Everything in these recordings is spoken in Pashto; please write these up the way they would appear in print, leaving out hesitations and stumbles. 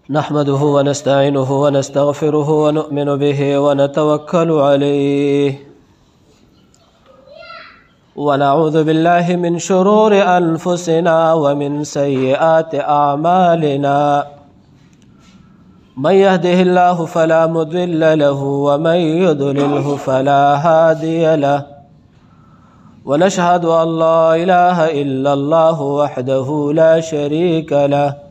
نحمده ونستعينه ونستغفره ونؤمن به ونتوكل عليه ونعوذ بالله من شرور أنفسنا ومن سيئات أعمالنا من يهده الله فلا مضل له ومن يضلله فلا هادي له ونشهد أن لا إله إلا الله وحده لا شريك له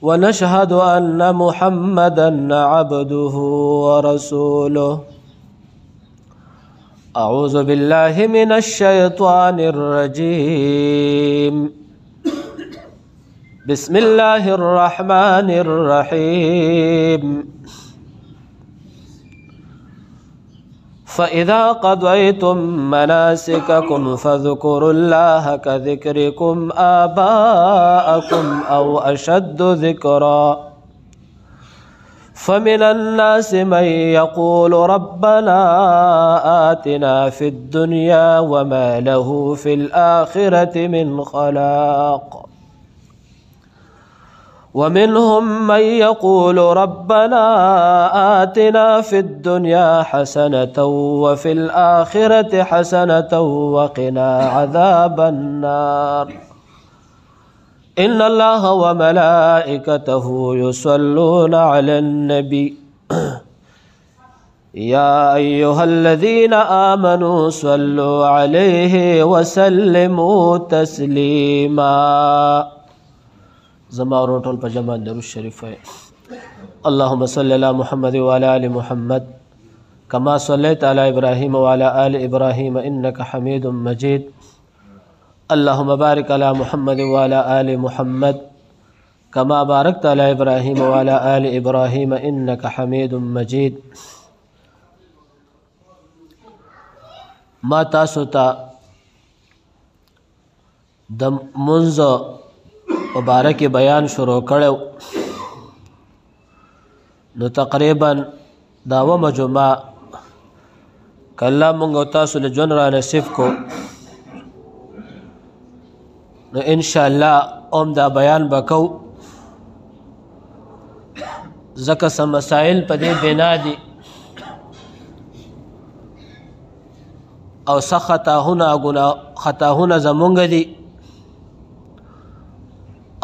ونشهد أن محمدًا عبده ورسوله أعوذ بالله من الشيطان الرجيم بسم الله الرحمن الرحيم فإذا قضيتم مناسككم فاذكروا الله كذكركم آباءكم أو أشد ذكرا فمن الناس من يقول ربنا آتنا في الدنيا وما له في الآخرة من خلاق ومنهم من يقول ربنا آتنا في الدنيا حسنة وفي الآخرة حسنة وقنا عذاب النار إن الله وملائكته يصلون على النبي يا أيها الذين آمنوا صلوا عليه وسلموا تسليما زما ورټول په جمع درود شریف ہے اللهم صل على محمد وعلى آل محمد كما صليت على إبراهيم وعلى آل إبراهيم إنك حميد مجيد اللهم بارك على محمد وعلى آل محمد كما باركت على إبراهيم وعلى آل إبراهيم إنك حميد مجيد ما تاسو ته د منځ مبارک بیان شروع کړو نو تقریبا داومه جمعه کله مونږ تاسو له جون را نصیب کو نو ان شاء الله اوم دا بیان وکاو زکه سم مسائل په دې بنا دي او خطاهونه زمونږ دي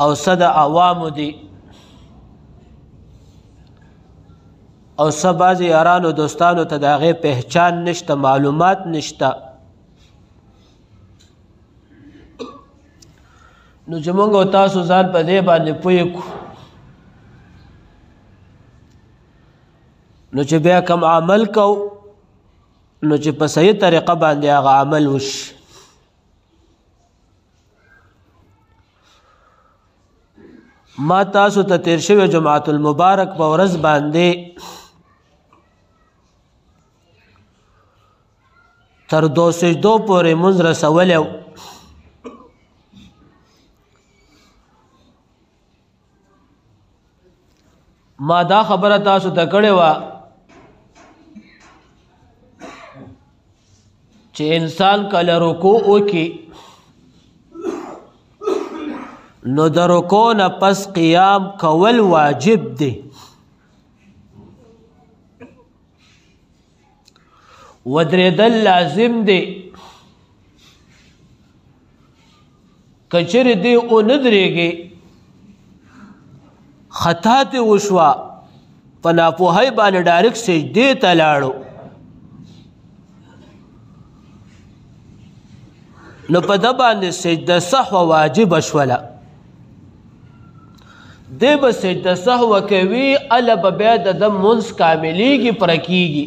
او صد عوام دي او سب بعضی یارانو دوستانو ته د هغې پہچان نشته معلومات نشته نو چې موږ او تاسو ځان په دې باندې پوه کړو نو چې بیا کوم عمل کوو نو چې په صحیح طریقه باندې هغه عمل وشي ما تاسو ته تیر شوی جمعة المبارک په ورځ باندې تر 2 سجدو پورې مونځ رسولی و ما دا خبره تاسو ته کړې وه چې انسان کله رکوع وکړي نو د رکوع نه پس قیام کول واجب دی ودرېدل لازم دی که چېرې دی ونه درېږي خطا تې وشوه په ناپوهۍ باندې ډایرکټ سجدې ته لاړو نو په ده باندې سجده سهوه واجبه شوله دی به سجده سهوه کوي هله به بیا د ده مونځ کاملیږي پوره کېږي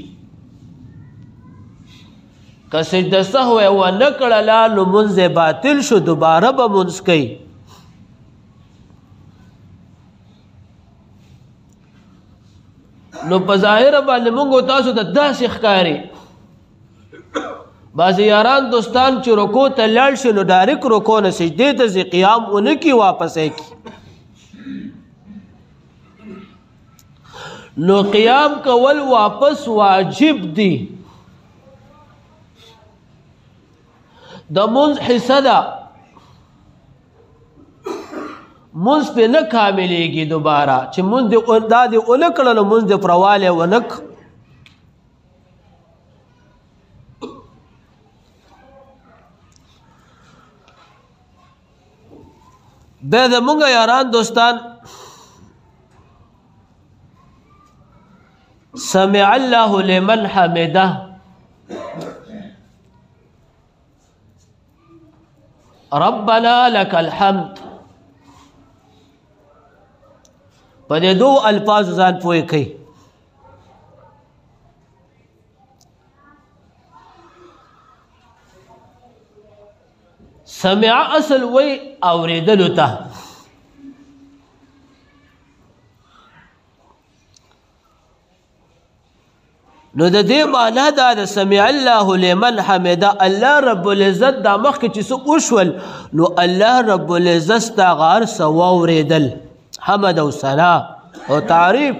که سجده سهوه یې ونه کړله نو مونځ یې باطل شو دوباره به مونځ کوي نو په ظاهره باندې مونږ تاسو ته داسې ښکاري بعضې یاران دوستان چې رکوع ته لاړ شي نو ډایرکټ رکوع نه سجدې ته ځي قیام ونه کړي واپس یې کړي نو قیام کول واپس واجب دی د مونځ حصه ده منځ پې نه کاملېږي دوباره چې منځ دا دې ونه کړه نو منځ دې پروالی ونه کړ. بیا زمونږ یاران دوستان سمع الله لمن حمده ربنا لك الحمد په دې دوه الفاظ ځان پوه کړئ. سمع اصل وی اوریدلو ته، نو د دې معنا دا د سمع الله لمن حمده الله رب العزت دا مخکې چې څه وشول نو الله رب العزت ستا هغه هر څه واورېدل، حمد او ثنا او تعریف.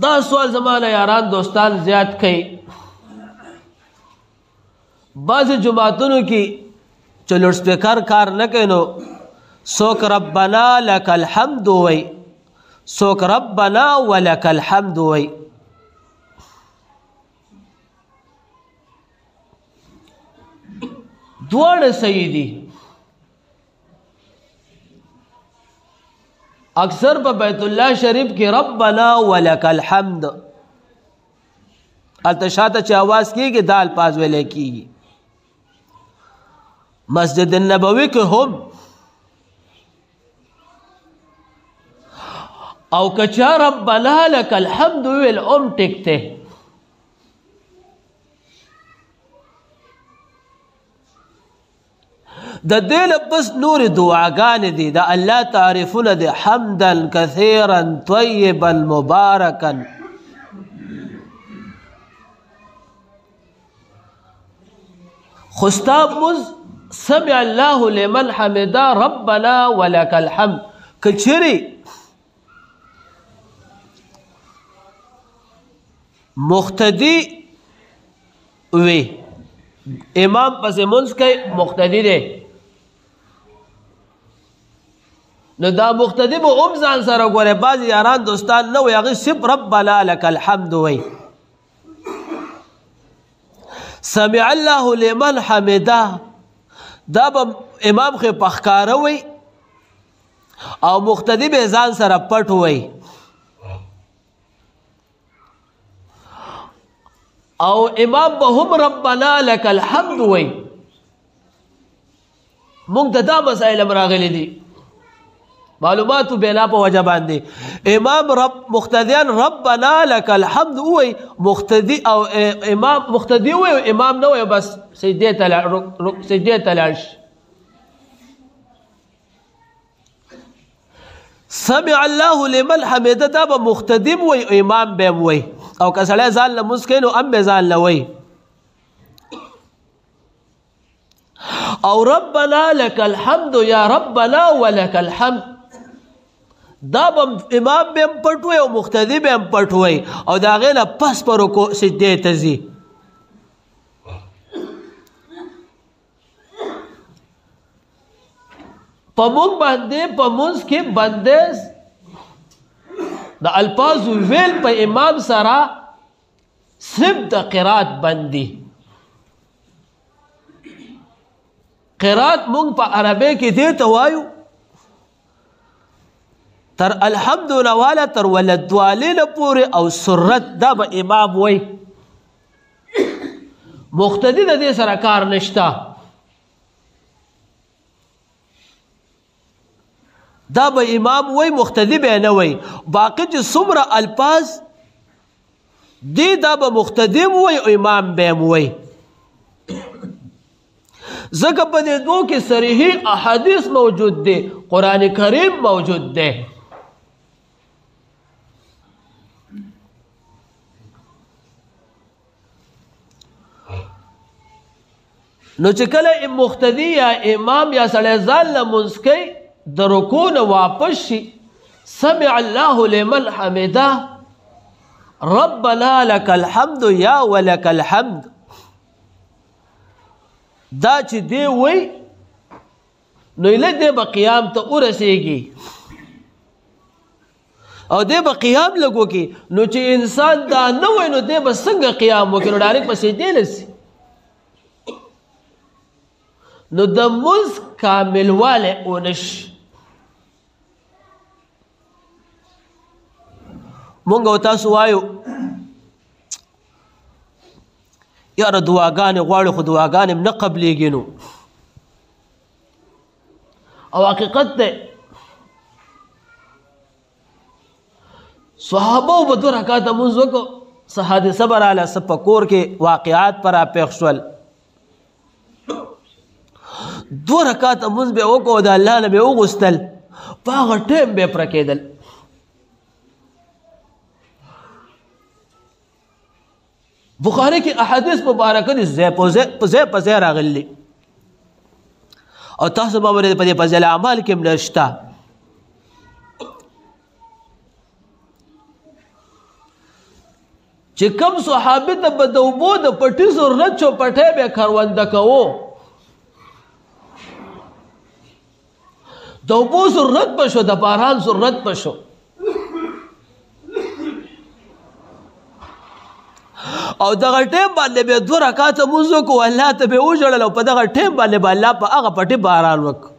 دا سوال زمانه یاران دوستان زیات کوي. بعض جماعتونو کې چې لوډ سپیکر کار نه کوي نو څوک ربنا لك الحمد وی، څوک ربنا ولك الحمد وی. دواړه صحیح دي. اکثر په بیت الله شریف کې ربنا ولك الحمد التشاته چې आवाज کیږي دا الفاظ ویل کیږي. مسجد النبوي کې هم او کچا ربنا لك الحمد ویل ام ټکته. د دې لپس نور دعاګانې دي د الله تعریفونه دي حمدا کثیرا طیبا مبارکا. خو ستا مونځ سمع الله لمن حمده ربنا ولك الحمد که چیرې مقتدی وی امام پس مونځ کوي مقتدی دی نو دا مقتدی به هم ځان سره ګوره. بعضې یاران دوستان نه وی هغې صرف ربنا لك الحمد وی. سمع الله لمن حمده دا به امام خو په ښکاره وی او مقتدی به ځان سره پټ وی. او امام به هم ربنا لك الحمد وی. مونږ ته دا مسائل هم راغلی دي معلوماتو بنا په وجه باندې. امام رب مقتدیان ربنا لك الحمد وی، مقتدی او امام مقتدی وی امام نه وی بس سجدې ته لاړ شي. سمع الله لمن حمده دا به مقتدی وی امام به وی او که سړی ځان له مونځ کوي نو هم به ځان له وی. او ربنا لك الحمد یا ربنا ولك الحمد دا به امام به هم پټ وی او مقتدی به هم پټ وی او د هغې نه پس په رکوع سجدې ته ځي. په مونږ باندې په مونځ کې بندیز د الفاظ ویل په امام سره صرف د قرات بندي. قرات مونږ په عربی کې دې ته وایو تر الحمد نواله تر ولدوالین پورې او سرت دا به امام وی. مقتدی د دې سره کار نشته. دا به امام وی مقتدی به نه وی. باقی چې څومره الفاظ دی دا به مقتدی وی او امام به وی. ځکه په دې دوه کې صریح احادیث موجود دي، قرآن کریم موجود دی. نو چې کله مقتدی یا امام یا سړی ځان له مونځ کوي د رکوع نه واپس شي سمع الله لمن حمده ربنا لك الحمد یا ولك الحمد دا چې دی وی نو یې دی به قیام ته ورسېږي او دی به قیام لګو کې نو چې انسان دا نه وای نو دی به څنګه قیام وکړي نو ډایرکټ په سجدې لسي نو د مونځ کاملوالی ونشي مونږ او تاسو وایو یاره دعاګانې غواړو خو دعاګانې نه قبلېږي نو او حقیقت دی صحابه به 2 رکعاته مونځ وکړو څه حادثه به راله څه په کور کې واقعات به راپېښ شول 2 رکعاته مونځ به یې وکړو د الله نه به یې وغوښتل په هغه ټایم به یې پوره کېدل بخاری کې احادیث مبارکه دي ځای په ځای راغلي او تاسو به باندې په دې فضل اعمال کې هم شته چې کوم صحابي ته به د اوبو د پټي ضرورت شو پټی به کرونده کوو د اوبو ضرورت به شو د باران ضرورت به شو او دغه ټیم باندې به 2 رکعاته مونځ وکړو الله ته به وژړل او په دغه ټیم باندې به الله په هغه پټي باران وکړو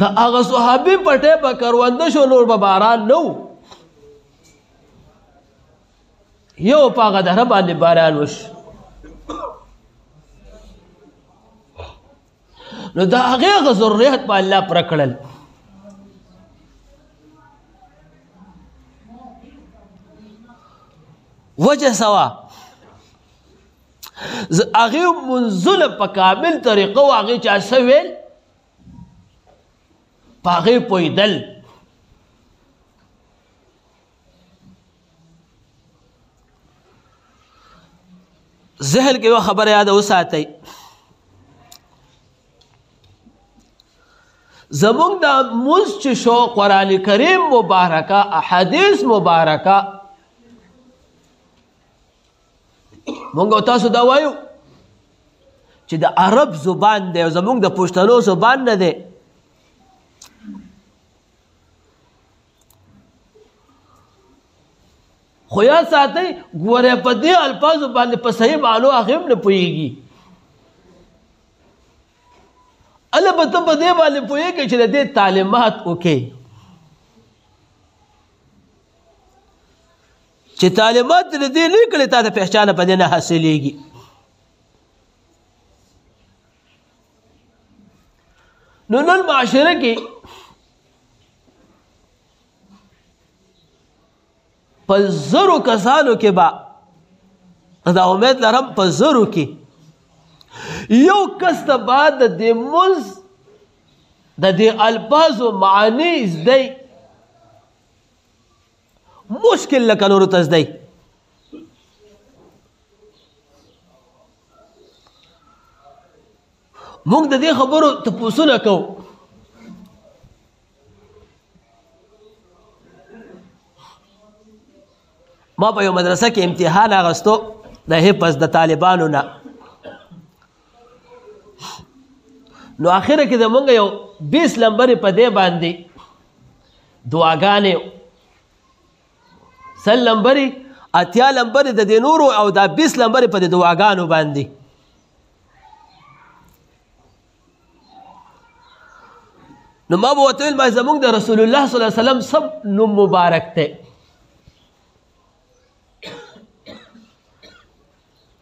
د هغه صحابي پټی به کرونده شو نور به باران نه و یو په هغه دره باندې باران وشو نو د هغې ضرورت به الله پوره کړل وجه سوا هغې منځونه په کامل طریقه و هغې چا څه ویل په هغې پوهېدل ذهن کې یوه خبره یاده وساتئ زمونږ دا مونځ چې شو قرآن کریم مبارکه احادیث مبارکه مونږ او تاسو دا وایو چې د عرب زبان دی او زمونږ د پښتنو زبان نه دی خو یا ساتئ ګورئ په دې الفاظو باندې په صحیح معنو هغې هم نه پوهېږي الله به ته په دې باندې پوهېږي چې د دې تعلیمات وکړې چې تعلیمات د دې نه کړې تا ته پهچانه په دې نه حاصلېږي نو نن معاشره کې په 1000 کسانو کې به دا امید لرم په 1000 کې یو کس ته بعد د دې مونځ د دې الفاظو معنی زده مشکل لکه نورو ته زده موږ د دې خبرو تپوسونه کوو ما په یو مدرسه کې امتحان اخیستو د حفظ د طالبانو نه نو اخره کې زمونږ یو 20 لمبرې په دې باندې دعاګانې 100 لمبرې 80 لمبرې د دې نورو او دا 20 لمبرې په دې دعاګانو باندې نو ما به ورته ویل ما زمونږ د رسول الله صلی الله علیه وسلم سب نوم مبارک دی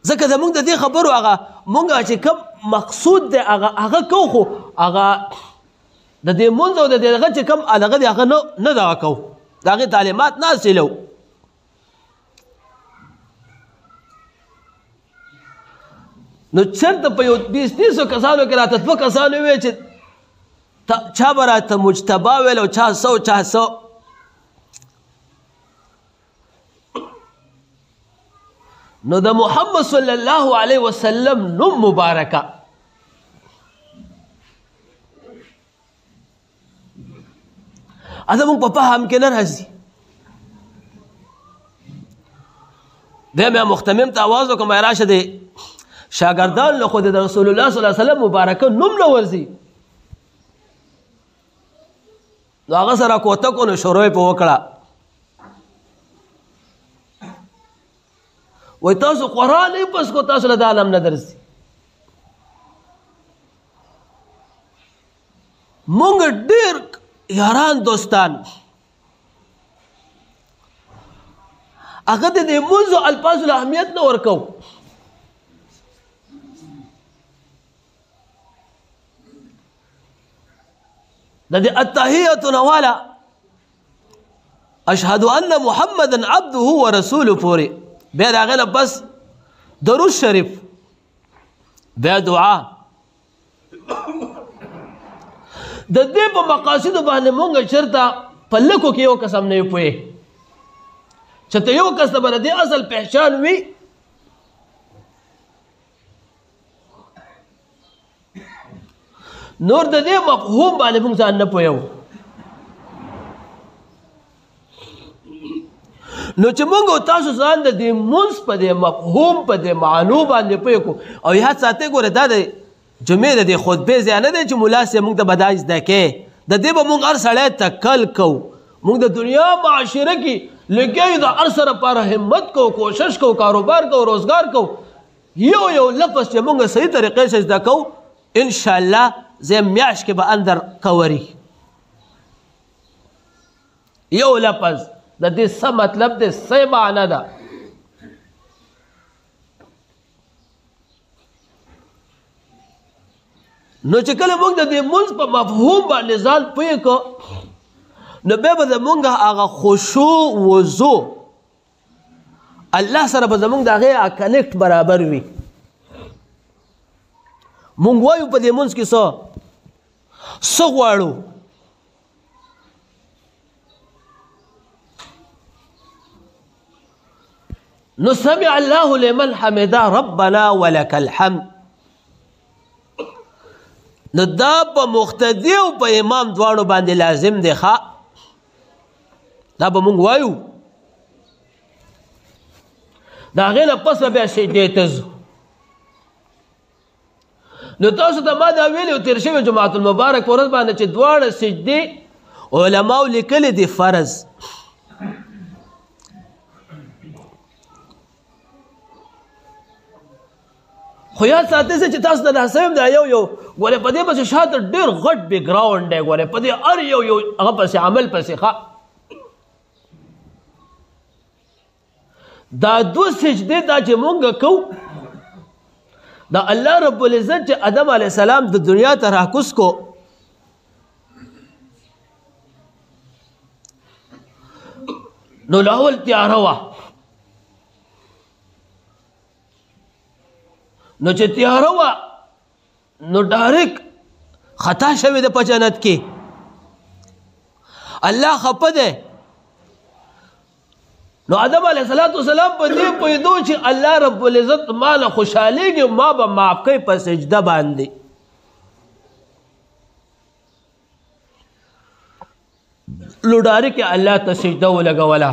ځکه زمونږ د دې خبرو هغه مونږ چې کوم مقصود دی هغه کوو خو هغه د دې مونځ او د دې هغه چې کوم هغه دی هغه نه دغه کوو د هغې تعلیمات نه حاصلو نو چېرته په یو 20 کسانو کې راته 2 کسانو وویل چې چا به راته مجتبا ویل او چا څه نو د محمد صلی الله علیه وسلم نوم مبارکه زموږ په فهم کې نه راځي بیا مې مختمم ته آواز وکړم راشه دی شاګردان له خو د رسول الله صلی الله علیه وسلم مبارکه نوم نه ورځي نو هغه سره کوته کو نو شروع په وکړه وای تاسو قرآن یې پس کو تاسو له عالم نه درځي مونږ ډېر یاران دوستان هغه د دې موضوع الفاظ له اهمیت نه ورکو د دې التحیة نواله اشهد ان محمدا عبده ورسوله پورې بیا د هغې نه بس درود شریف بیا دعا د دې په مقاصدو باندې مونږ چېرته په لکو کې یو قسم نه یو پوهې چې ته یو کس ته به د دې اصل پہچان وي نور د دې مفهوم باندې مونږ ځان نه پوهیو نو چې مونږ تاسو ځان د دې مونځ په دې مفهوم په دې معنو باندې پوه کړو او یاد ساتئ ګوره دا د جمعې د دې خطبې ځای نه دی چې ملا صاحب مونږ ته به دا زده کې د دې به مونږ هر سړی تکل کوو مونږ د دنیا معاشره کې لګیا د هر سره لپاره همت کوو کوشش کوو کاروبار کوو روزګار کوو یو یو لفظ چې مونږ صحیح طریقې سره زده کوو انشاءالله زه میاشت کې به اندر کوري یو لفظ د دې څه مطلب دی څه معنی ده نو چې کله موږ د دې مونځ په مفهوم باندې ځان پوه کړو نو بیا به زمونږ هغه خشوع وضو الله سره به زمونږ د هغې کنیکټ برابر وي مونږ وایو په دې مونځ کې څه غواړو نو سمع الله لمن حمده ربنا ولك الحمد نو دا په مقتدی او په امام دواړو باندې لازم دی ښه دا به مونږ وایو د هغې نه پس به بیا سجدې ته ځو نو تاسو ته ما دا ویلي او تېر شوي جماعت المبارک په ورځ باندې چې دواړه سجدې علماو لیکلي دي فرض خو یاد ساتئ چې تاسو ته دا سویم دا یو ګورې په دې پسې شاته ډېر غټ بیکګراونډ دی ګورې په دې هر یو هغه پسې عمل پسې ښه دا دوه سجدې دا چې مونږ کوو دا الله رب العزت چې آدم علیه السلام د دنیا ته راکوز کو نو لاول تیاره وه نو چې تیاره وه نو ډایرک خطا شوې ده په جنت کې الله خفه دی نو آدم علیه السلام په دې پوهېدو چې الله رب العزت ما نه خوشحالېږي ما به معاف کوي په سجده باندې نو ډایرک الله ته سجده ولګوله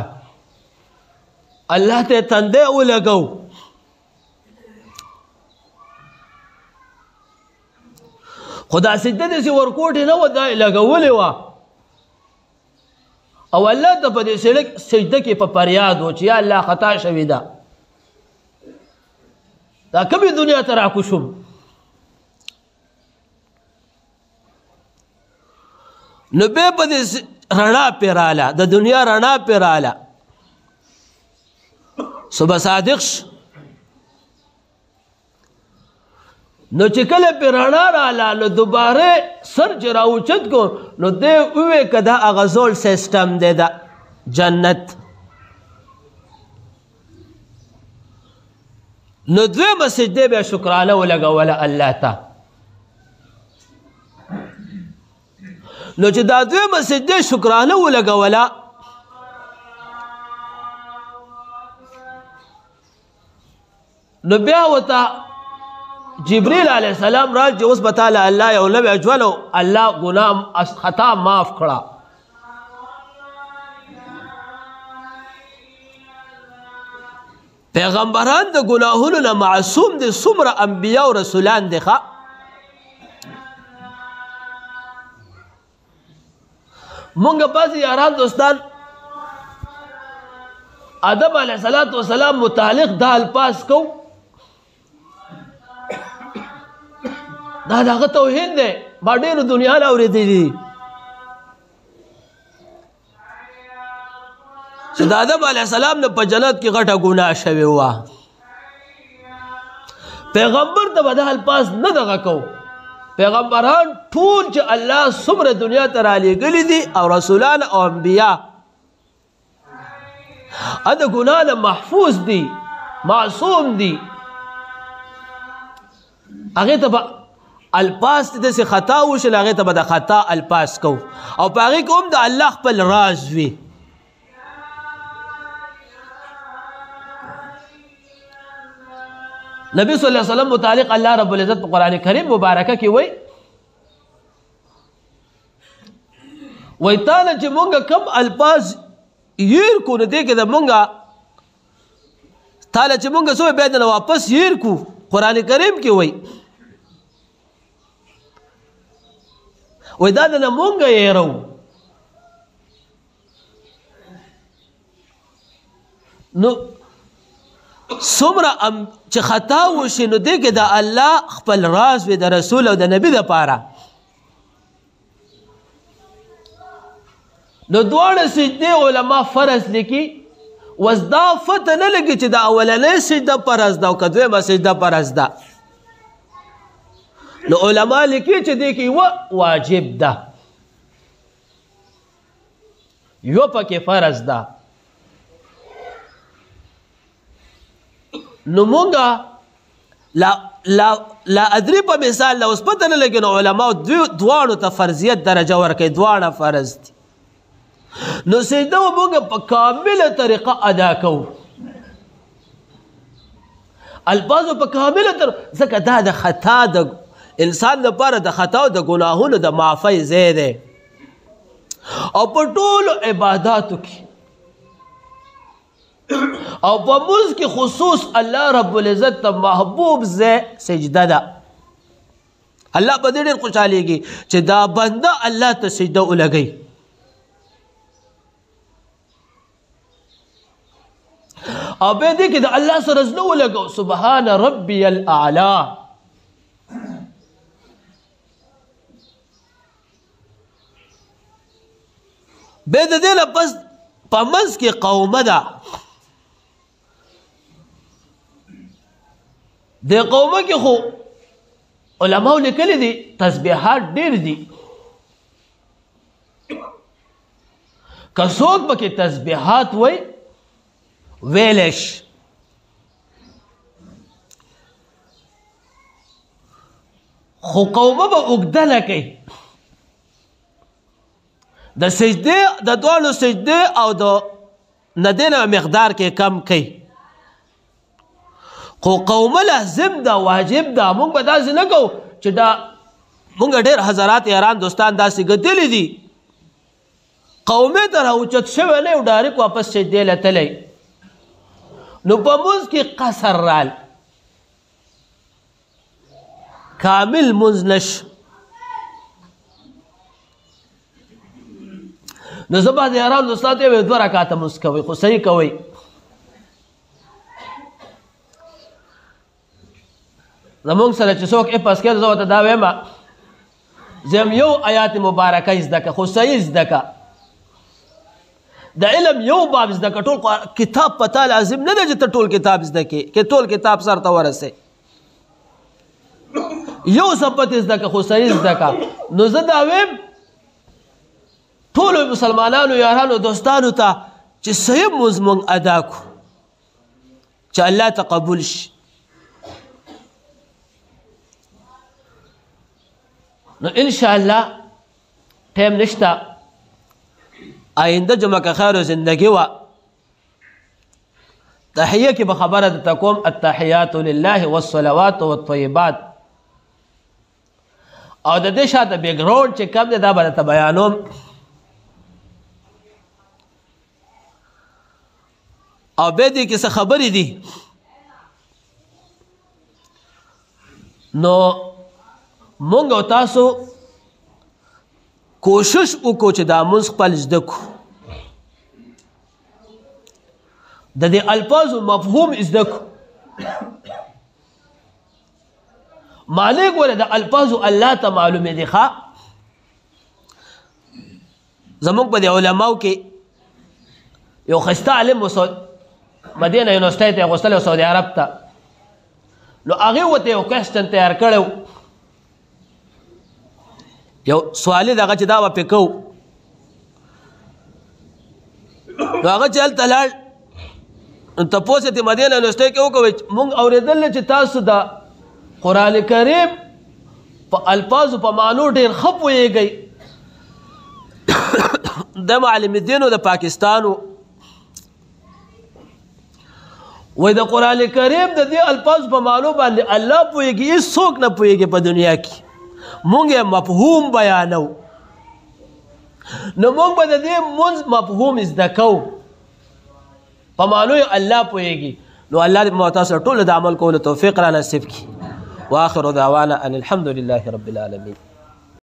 الله ته تندی ولګو خو دا سجده داسې ورکوټې نه وه دا یې لګولې وه او الله ته په دې سجده کې په فریاد و چې یا الله خطا شوې ده دا کومې دنیا ته راکوشم نو بیا په دې رڼا پې راله د دنیا رڼا پې راله صبح صادق نو چې کله پې رڼا راله نو دوباره سر چې راوچت کو نو دی ووې که دا هغه زوړ سیسټم دی د جنت نو دویمه سجدې بیا شکرانه ولګوله الله ته نو چې دا دویمه سجدې شکرانه ولګوله نو بیا ورته جبریل علیه السلام را چې اوس به تاله الله یو نوی اجول او الله ګناه خطا معاف کړه پیغمبران د ګناهونو نه معصوم دي څومره انبیا او رسولان دي ښه مونږ بعضې یاران دوستان آدم علیه السلام متعلق دا الفاظ کو دا دغه توحید دی ما ډېرو دنیا نه اورېدلي دي چې د آدم علیه السلام نه په جنت کې غټه ګناه شوې وه پیغمبر ته به دا الفاظ نه دغه کو پیغمبران ټول چې الله څومره دنیا ته رالیږلي دي او رسولان او انبیا د ګناه نه محفوظ دي معصوم دي هغې ته به الفاظ ته داسې خطا وشل هغې ته به د خطا الفاظ کو او په هغې کې هم د الله خپل راز وي نبی صلی الله علیه وسلم متعلق الله رب العزت په قرآن کریم مبارکه کې وایي تا نه چې مونږ کم الفاظ یېر کو نو دې کې د مونږ تا نه چې مونږ څه بیا د نه واپس یېر کو قرآن کریم کې وایي دا د نه مونږ یېرو نو څومره چې خطا وشي نو دې کې د الله خپل راز وي د رسول او د نبي دپاره نو دواړه سجدې علما فرض لیکي اوس دا فتح نه لګي چې د اولنۍ سجده فرض ده او که دویمه سجده فرض ده نو علما لیکي چې دې کې یوه واجب ده یوه پکې فرض ده نو مونږه لا ادري په مثال لا اوس پته نه لګي نو علماو دواړو ته فرضیت درجه ورکوي دواړه فرض دي نو سجده و مونږ په کامله طریقه ادا کوو الفاظو په کامله طریقه ځکه دا د خطا د انسان لپاره د خطا او د ګناهونو د معافی ځای دی او په ټولو عباداتو کې او په مونځ کې خصوص الله رب العزت ته محبوب ځای سجده ده الله په دې ډېر خوشحالېږي چې دا بنده الله ته سجده ولګوي او بیا دې کې د الله سره زړه ولګو سبحان ربي الاعلی بیا د دې نه پس په منځ کې قومه ده د قومه کې خو علماو لیکلي دي تسبیحات ډېر دي که څوک پکې تسبیحات وایي ویلش خو قومه به اوږده نه کوي د سجدې د دواړو سجدې او د ندینه مقدار کې کم کوي خو قومه لازم ده واجب ده مونږ به داسې نه کوو چې دا مونږ ډېر حضرات یاران دوستان داسې ګدلي دي قومې ته راوچت شوی نه یو ډایرک واپس سجدې له تلی نو په مونځ کې قصر رال کامل مونځ نشو نو زه بعضې یاران دوستان ته یې 2 رکعاته مونځ کوئ خو صحیح کوئ زمونږ سره چې څوک اپس کوي زه ورته دا وایم زه هم یو آیات مبارکه زده که خو صحیح زده که د علم یو باب زده که ټول کتاب پتا لازم نه ده چې ته ټول کتاب زده کې که ټول کتاب سر ته ورسې یو صفت زده که خو صحیح زده که نو زه دا وایم ټولو مسلمانانو یارانو دوستانو ته چې صحیح مونځ مونږ ادا کړو چې الله ته قبول شي نو انشاءالله ټایم نشته آینده جمعه که خیر و زندگی و تحیه کې به خبره درته کوم التحیات لله والصلوات والطیبات او د دې شاته بیکګراوند چې کوم دی دا به درته بیانوم او بیا دې کې څه خبرې دي نو مونږ او تاسو کوشش وکړو چې دا مونږ خپل زده کړو د دې الفاظو مفهوم زده کړو معنی ګوره د الفاظو الله ته معلومه دي ښه زمونږ په دې علماو کې یو ښایسته عالم مدینه یونیورسټۍ ته اغوستلی سعودي عرب ته نو هغې ورته یو کوېسچن تیار کړی و یو سوالي دغه چې دا به پې کوو نو هغه چې هلته لاړ تپوس یې د مدینه یونیورسټۍ کې وکړو مونږ اورېدل چې تاسو د قرآن کریم په الفاظو په معنو ډېر ښه پوهېږئ د معلم الدینو د پاکستانو وای د قرآن کریم د دې الفاظ په معنو باندې الله پوهېږي هېڅوک نه پوهېږي په دنیا کې مونږ یې مفهوم بیانو نو مونږ به د دې مونځ مفهوم زده کوو په معنو یې الله پوهېږي نو الله دې ما تاسو ټولو د عمل کولو توفیق را نصیب کړي واخر دعوانا ان الحمد لله رب العالمين